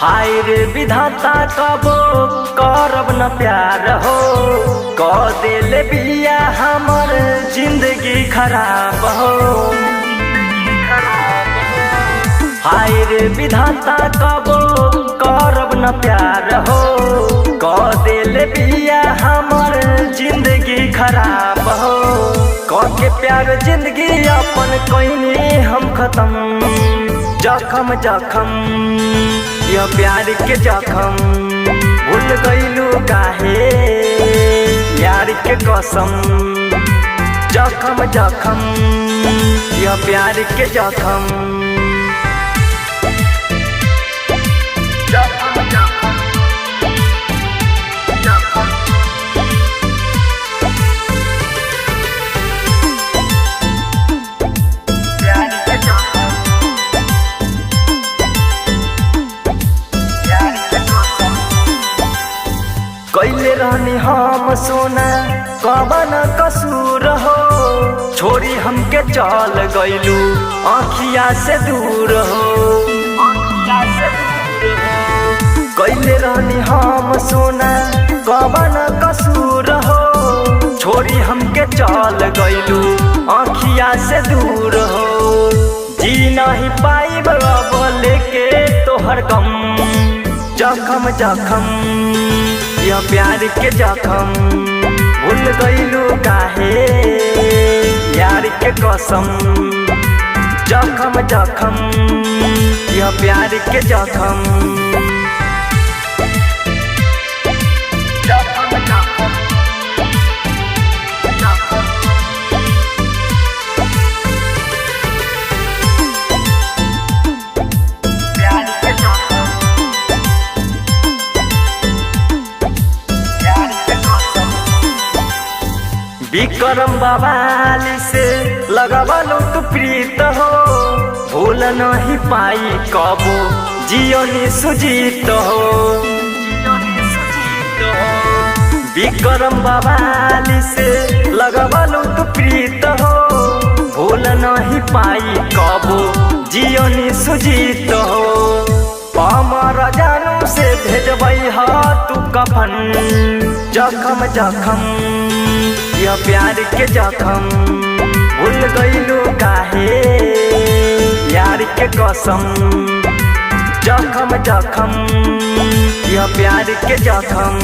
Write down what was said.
हाय रे विधाता कबो करब न प्यार हो, क देले बिया हमर जिंदगी खराब हो। हाय रे विधाता कबो करब न प्यार हो, क देले बिया हमर जिंदगी खराब हो। क के प्यार जिंदगी अपन कइनी हम खत्म, जखम जखम यह प्यार के जखम भूल गइलू काहे यार के कसम। जखम जखम यह प्यार के जखम। कैले रहनी हम सोना कवन कसूर हो, छोड़ी हमके चल गइलू आँखिया से दूर हो। कैले रहनी हम सोना कवन कसूर हो, छोड़ी हमके चल गइलू आँखिया से दूर हो। जी नहीं पाइब अब लेके तोहर गम, जखम जखम यह प्यार के जखम भूल गइलू काहे यार के कसम। जखम जखम यह प्यार के जखम। विक्रम बवाली से लगवलू तू प्रीत हो, भूल नहीं पाई कबो जियोनी सुजीत हो। विक्रम बवाली से लगवलू तू प्रीत हो, भूल नहीं पाई कबो जियोनी सुजीत हो। अमर जानू से भेजबई हा तू कफन, जखम जखम यह प्यार के जखम भूल गइलू काहे यार के कसम। जखम जखम यह प्यार के जखम।